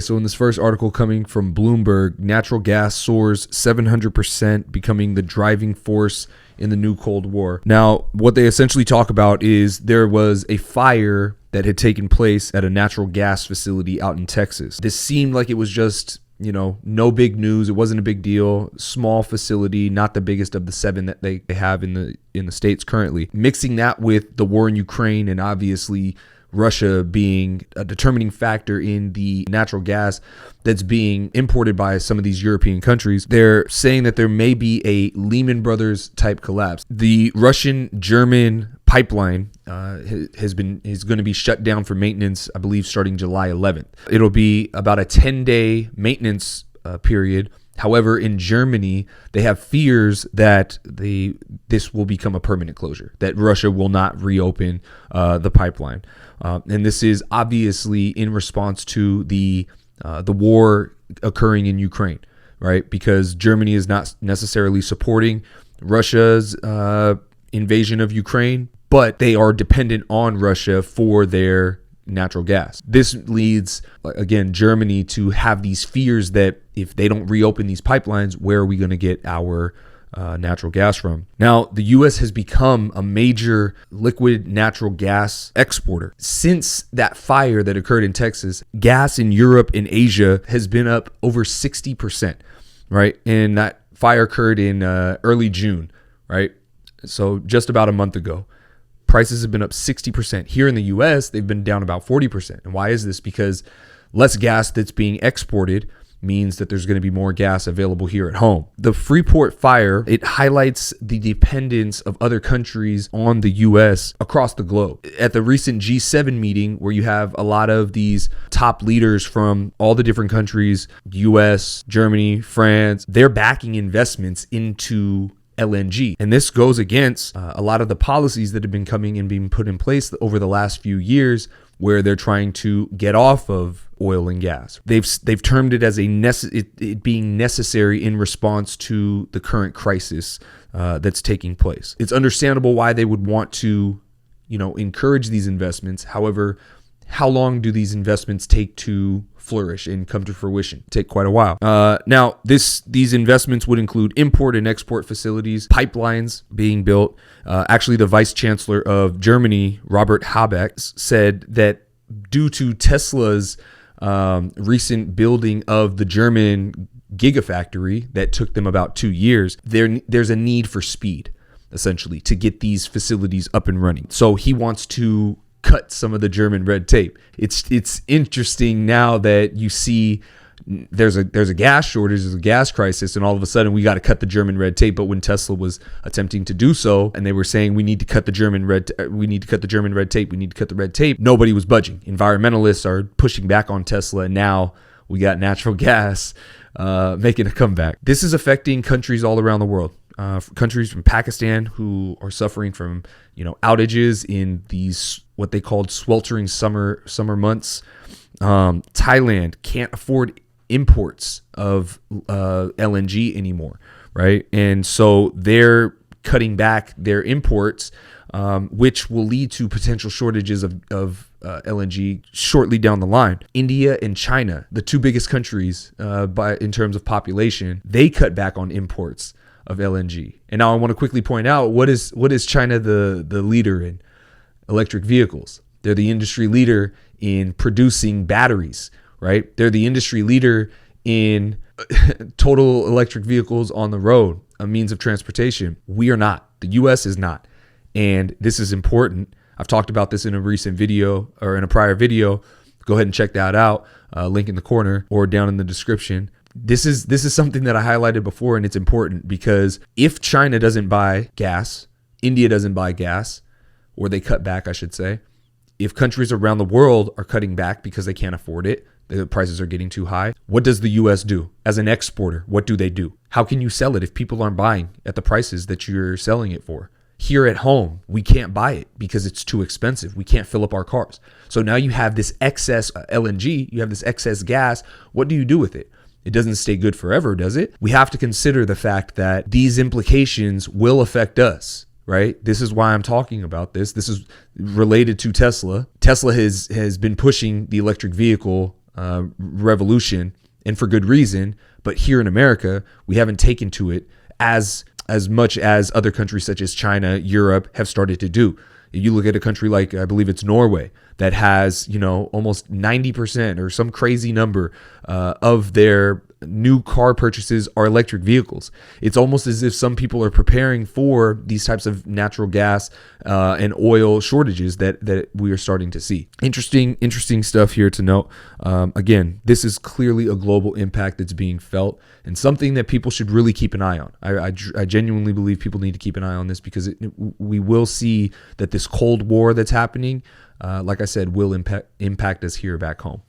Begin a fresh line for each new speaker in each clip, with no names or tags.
So in this first article coming from Bloomberg, natural gas soars 700%, becoming the driving force in the new Cold War. Now, what they essentially talk about is there was a fire that had taken place at a natural gas facility out in Texas. This seemed like it was just, no big news. It wasn't a big deal. Small facility, not the biggest of the 7 that they have in the States currently. Mixing that with the war in Ukraine and obviously Russia being a determining factor in the natural gas that's being imported by some of these European countries, they're saying that there may be a Lehman Brothers type collapse. The Russian-German pipeline is going to be shut down for maintenance, I believe, starting July 11th. It'll be about a 10-day maintenance period. However, in Germany, they have fears that this will become a permanent closure, that Russia will not reopen the pipeline. And this is obviously in response to the war occurring in Ukraine, right? Because Germany is not necessarily supporting Russia's invasion of Ukraine, but they are dependent on Russia for their natural gas. This leads, again, Germany to have these fears that if they don't reopen these pipelines, where are we going to get our natural gas from? Now, the U.S. has become a major liquid natural gas exporter. Since that fire that occurred in Texas, gas in Europe and Asia has been up over 60%, right? And that fire occurred in early June, right? So just about a month ago. Prices have been up 60%. Here in the U.S., they've been down about 40%. And why is this? Because less gas that's being exported means that there's going to be more gas available here at home. The Freeport fire, it highlights the dependence of other countries on the U.S. across the globe. At the recent G7 meeting, where you have a lot of these top leaders from all the different countries, U.S., Germany, France, they're backing investments into LNG. And this goes against a lot of the policies that have been coming and being put in place over the last few years, where they're trying to get off of oil and gas. They've termed it as it being necessary in response to the current crisis that's taking place. It's understandable why they would want to, encourage these investments. However, how long do these investments take to flourish and come to fruition? Take quite a while. Now, these investments would include import and export facilities, pipelines being built. Actually, the vice chancellor of Germany, Robert Habeck, said that due to Tesla's recent building of the German Giga factory that took them about 2 years, there's a need for speed, essentially, to get these facilities up and running. So he wants to cut some of the German red tape. It's interesting now that you see there's a gas shortage, there's a gas crisis, and all of a sudden we got to cut the German red tape. But when Tesla was attempting to do so, and they were saying we need to cut the German red tape, nobody was budging. Environmentalists are pushing back on Tesla, and now we got natural gas making a comeback. This is affecting countries all around the world. Countries from Pakistan who are suffering from outages in these what they called sweltering summer months. Thailand can't afford imports of LNG anymore, right? And so they're cutting back their imports, which will lead to potential shortages of LNG shortly down the line. India and China, the two biggest countries in terms of population, they cut back on imports of LNG. And now I want to quickly point out, what is China the leader in? Electric vehicles. They're the industry leader in producing batteries, right? They're the industry leader in total electric vehicles on the road, a means of transportation. We are not. The U.S. is not. And this is important. I've talked about this in a recent video or in a prior video. Go ahead and check that out. Link in the corner or down in the description. This is something that I highlighted before, and it's important because if China doesn't buy gas, India doesn't buy gas, or they cut back, I should say. If countries around the world are cutting back because they can't afford it, the prices are getting too high, what does the U.S. do? As an exporter, what do they do? How can you sell it if people aren't buying at the prices that you're selling it for? Here at home, we can't buy it because it's too expensive. We can't fill up our cars. So now you have this excess LNG, you have this excess gas. What do you do with it? It doesn't stay good forever, does it? We have to consider the fact that these implications will affect us, right? This is why I'm talking about this. This is related to Tesla. Tesla has been pushing the electric vehicle revolution, and for good reason. But here in America, we haven't taken to it as much as other countries such as China, Europe have started to do. You look at a country like, I believe it's Norway, that has, almost 90% or some crazy number of their new car purchases are electric vehicles. It's almost as if some people are preparing for these types of natural gas and oil shortages that we are starting to see. Interesting stuff here to note. Again, this is clearly a global impact that's being felt and something that people should really keep an eye on. I genuinely believe people need to keep an eye on this because we will see that this Cold War that's happening, like I said, will impact us here back home.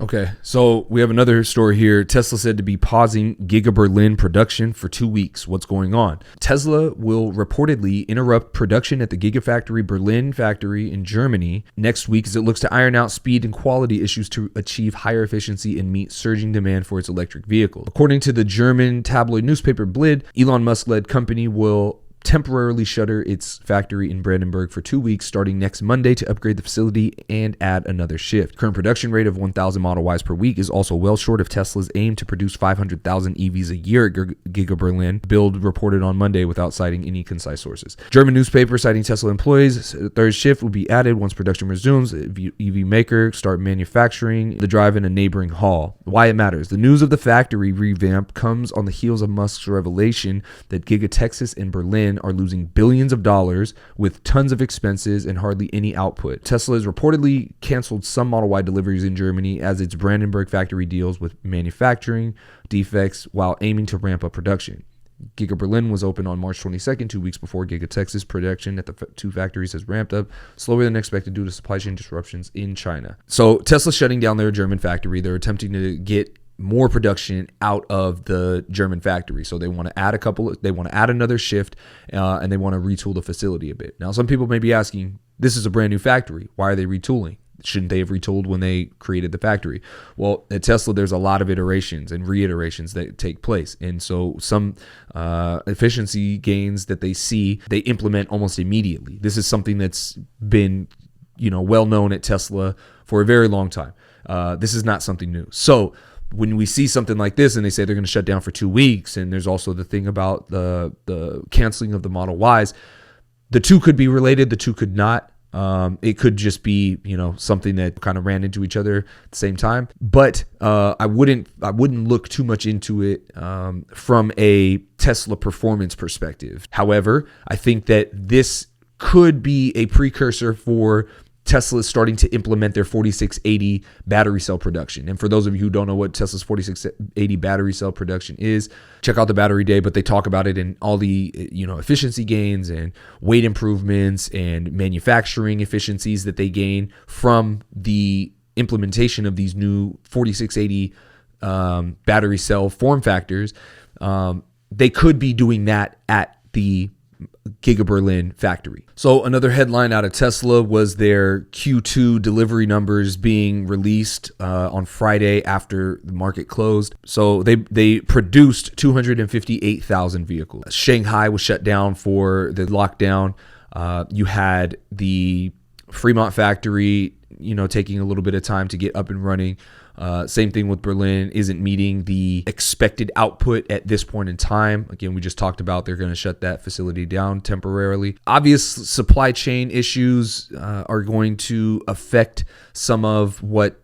Okay, so we have another story here. Tesla said to be pausing Giga Berlin production for 2 weeks. What's going on? Tesla will reportedly interrupt production at the Gigafactory Berlin factory in Germany next week as it looks to iron out speed and quality issues to achieve higher efficiency and meet surging demand for its electric vehicles. According to the German tabloid newspaper Bild, Elon Musk-led company will temporarily shutter its factory in Brandenburg for 2 weeks starting next Monday to upgrade the facility and add another shift. Current production rate of 1,000 Model Ys per week is also well short of Tesla's aim to produce 500,000 EVs a year at Giga Berlin, Bild reported on Monday without citing any concise sources. German newspaper citing Tesla employees, third shift will be added once production resumes. EV maker start manufacturing the drive in a neighboring hall. Why it matters. The news of the factory revamp comes on the heels of Musk's revelation that Giga Texas and Berlin are losing billions of dollars with tons of expenses and hardly any output. Tesla has reportedly canceled some Model Y deliveries in Germany as its Brandenburg factory deals with manufacturing defects while aiming to ramp up production. Giga Berlin was open on March 22nd, 2 weeks before Giga Texas. Production at the two factories has ramped up slower than expected due to supply chain disruptions in China. So Tesla's shutting down their German factory. They're attempting to get more production out of the German factory. So they want to add another shift and they want to retool the facility a bit. Now, some people may be asking, this is a brand new factory. Why are they retooling? Shouldn't they have retooled when they created the factory? Well, at Tesla, there's a lot of iterations and reiterations that take place. And so some efficiency gains that they see, they implement almost immediately. This is something that's been, well known at Tesla for a very long time. This is not something new. So when we see something like this and they say they're going to shut down for 2 weeks, and there's also the thing about the canceling of the Model Ys, the two could be related, the two could not. It could just be, something that kind of ran into each other at the same time. But I wouldn't look too much into it from a Tesla performance perspective. However, I think that this could be a precursor for Tesla is starting to implement their 4680 battery cell production. And for those of you who don't know what Tesla's 4680 battery cell production is, check out the battery day, but they talk about it in all the, efficiency gains and weight improvements and manufacturing efficiencies that they gain from the implementation of these new 4680 battery cell form factors. They could be doing that at the Giga Berlin factory. So another headline out of Tesla was their Q2 delivery numbers being released on Friday after the market closed. So they produced 258,000 vehicles. Shanghai was shut down for the lockdown. You had the Fremont factory, taking a little bit of time to get up and running. Same thing with Berlin, isn't meeting the expected output at this point in time. Again, we just talked about they're going to shut that facility down temporarily. Obvious supply chain issues are going to affect some of what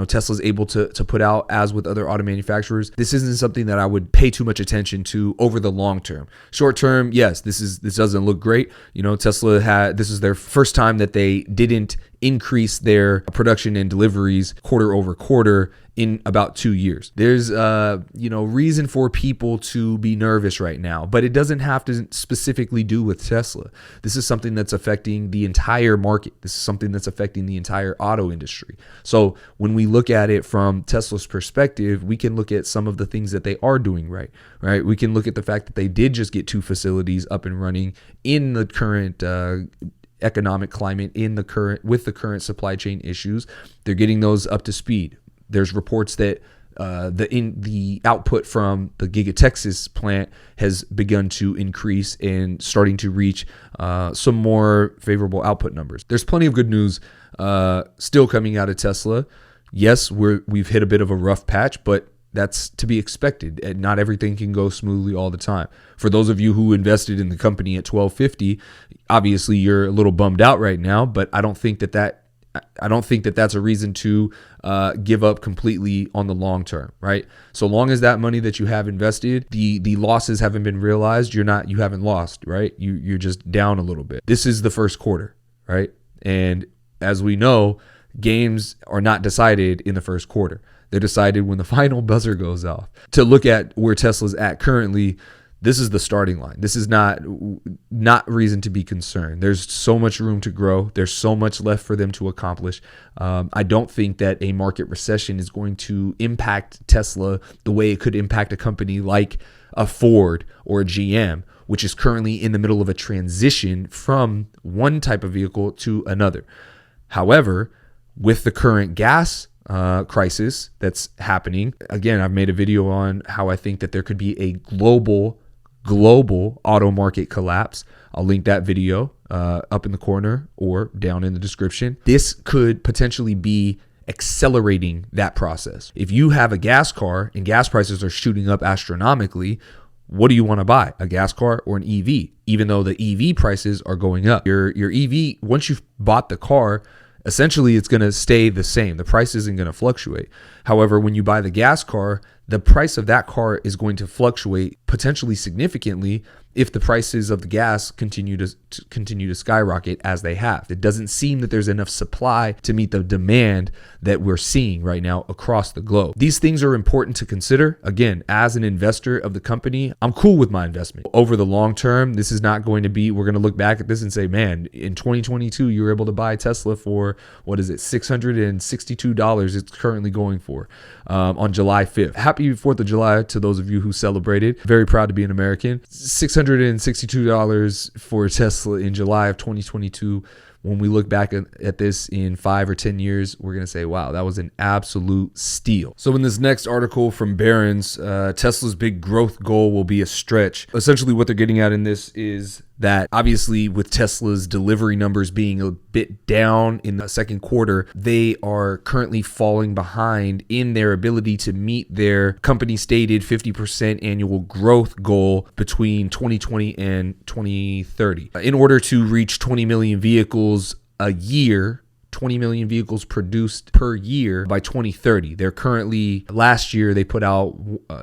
Tesla's able to put out, as with other auto manufacturers. This isn't something that I would pay too much attention to over the long term. Short term, yes, this doesn't look great. Tesla this is their first time that they didn't increase their production and deliveries quarter over quarter in about 2 years. There's reason for people to be nervous right now, but it doesn't have to specifically do with Tesla. This is something that's affecting the entire market. This is something that's affecting the entire auto industry. So when we look at it from Tesla's perspective, we can look at some of the things that they are doing right? We can look at the fact that they did just get 2 facilities up and running in the current economic climate, with the current supply chain issues. They're getting those up to speed. There's reports that the output from the Giga Texas plant has begun to increase and starting to reach some more favorable output numbers. There's plenty of good news still coming out of Tesla. Yes, we've hit a bit of a rough patch, but that's to be expected. And not everything can go smoothly all the time. For those of you who invested in the company at $12.50, obviously you're a little bummed out right now, but I don't think that that's a reason to give up completely on the long term, right? So long as that money that you have invested, the losses haven't been realized, you haven't lost, right? You're just down a little bit. This is the first quarter, right? And as we know, games are not decided in the first quarter. They're decided when the final buzzer goes off. To look at where Tesla's at currently, this is the starting line. This is not reason to be concerned. There's so much room to grow. There's so much left for them to accomplish. I don't think that a market recession is going to impact Tesla the way it could impact a company like a Ford or a GM, which is currently in the middle of a transition from one type of vehicle to another. However, with the current gas crisis that's happening, again, I've made a video on how I think that there could be a global auto market collapse. I'll link that video up in the corner or down in the description. This could potentially be accelerating that process. If you have a gas car and gas prices are shooting up astronomically, what do you want to buy? A gas car or an EV? Even though the EV prices are going up. Your EV, once you've bought the car, essentially it's going to stay the same. The price isn't going to fluctuate. However, when you buy the gas car, the price of that car is going to fluctuate potentially significantly if the prices of the gas continue to skyrocket as they have. It doesn't seem that there's enough supply to meet the demand that we're seeing right now across the globe. These things are important to consider. Again, as an investor of the company, I'm cool with my investment. Over the long term, this is not going to be, we're going to look back at this and say, man, in 2022, you were able to buy Tesla for, what is it, $662 it's currently going for on July 5th. Happy 4th of July to those of you who celebrated. Very proud to be an American. $662 for Tesla in July of 2022. When we look back at this in 5 or 10 years, we're going to say, wow, that was an absolute steal. So in this next article from Barron's, Tesla's big growth goal will be a stretch. Essentially what they're getting at in this is that obviously with Tesla's delivery numbers being a bit down in the second quarter, they are currently falling behind in their ability to meet their company stated 50% annual growth goal between 2020 and 2030. In order to reach 20 million vehicles a year, 20 million vehicles produced per year by 2030. They're currently, last year they put out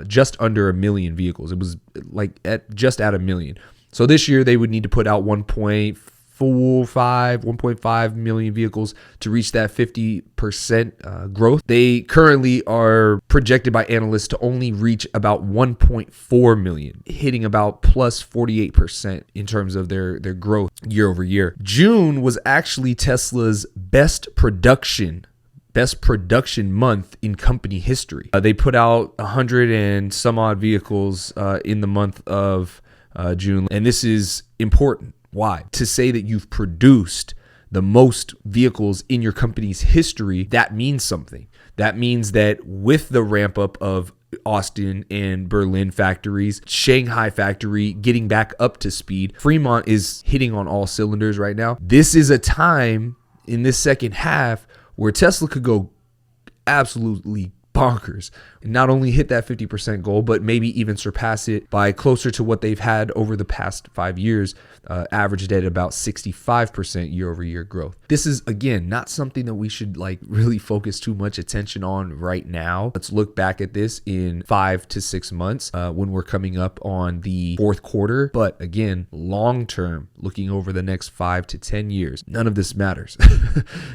just under 1 million vehicles. It was like just at 1 million. So this year they would need to put out 1.5 million vehicles to reach that 50% growth. They currently are projected by analysts to only reach about 1.4 million, hitting about plus 48% in terms of their growth year over year. June was actually Tesla's best production month in company history. They put out 100 and some odd vehicles in the month of June. And this is important. Why? To say that you've produced the most vehicles in your company's history, that means something. That means that with the ramp up of Austin and Berlin factories, Shanghai factory getting back up to speed, Fremont is hitting on all cylinders right now. This is a time in this second half where Tesla could go absolutely bonkers and not only hit that 50% goal, but maybe even surpass it by closer to what they've had over the past 5 years, averaged at about 65% year over year growth. This is, again, not something that we should really focus too much attention on right now. Let's look back at this in 5 to 6 months when we're coming up on the fourth quarter. But again, long term, looking over the next 5 to 10 years, none of this matters.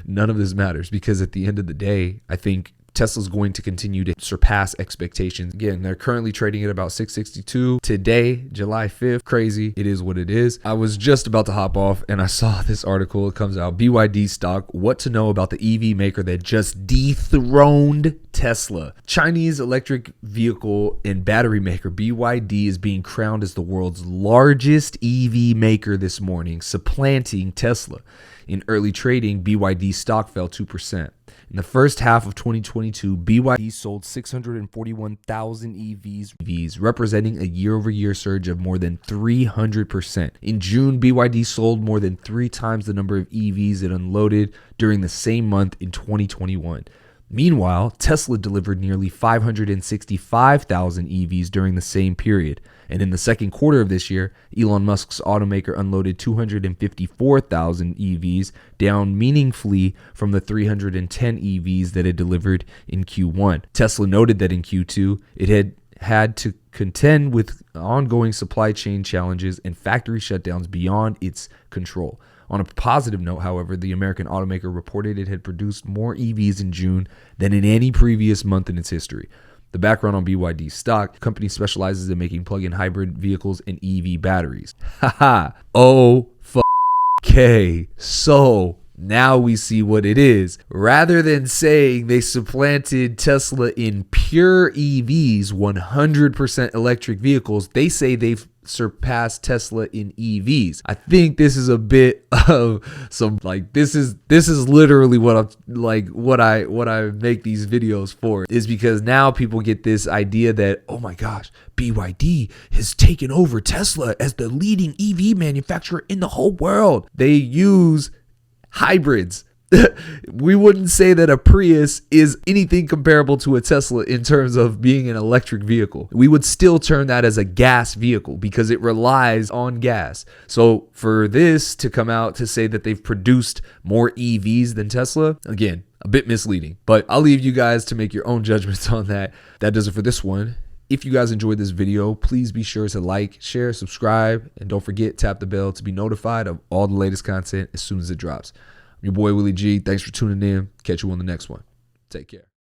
None of this matters because at the end of the day, I think Tesla's going to continue to surpass expectations. Again, they're currently trading at about 662 today, July 5th. Crazy. It is what it is. I was just about to hop off and I saw this article. It comes out, BYD stock, what to know about the EV maker that just dethroned Tesla. Chinese electric vehicle and battery maker BYD is being crowned as the world's largest EV maker this morning, supplanting Tesla. In early trading, BYD stock fell 2%. In the first half of 2022, BYD sold 641,000 EVs, representing a year-over-year surge of more than 300%. In June, BYD sold more than 3 times the number of EVs it unloaded during the same month in 2021. Meanwhile, Tesla delivered nearly 565,000 EVs during the same period. And in the second quarter of this year, Elon Musk's automaker unloaded 254,000 EVs, down meaningfully from the 310 EVs that it delivered in Q1. Tesla noted that in Q2, it had to contend with ongoing supply chain challenges and factory shutdowns beyond its control. On a positive note, however, the American automaker reported it had produced more EVs in June than in any previous month in its history. The background on BYD stock: the company specializes in making plug-in hybrid vehicles and EV batteries. Haha. Okay. So now we see what it is. Rather than saying they supplanted Tesla in pure EVs, 100% electric vehicles, they say they've surpassed Tesla in EVs. I think this is a bit of some, like, this is literally what I'm like, what I make these videos for, is because now people get this idea that, oh my gosh, BYD has taken over Tesla as the leading EV manufacturer in the whole world. They use hybrids. We wouldn't say that a Prius is anything comparable to a Tesla in terms of being an electric vehicle. We would still term that as a gas vehicle because it relies on gas. So for this to come out to say that they've produced more EVs than Tesla, again, a bit misleading. But I'll leave you guys to make your own judgments on that. That does it for this one. If you guys enjoyed this video, please be sure to like, share, subscribe, and don't forget, tap the bell to be notified of all the latest content as soon as it drops. I'm your boy, Willie G. Thanks for tuning in. Catch you on the next one. Take care.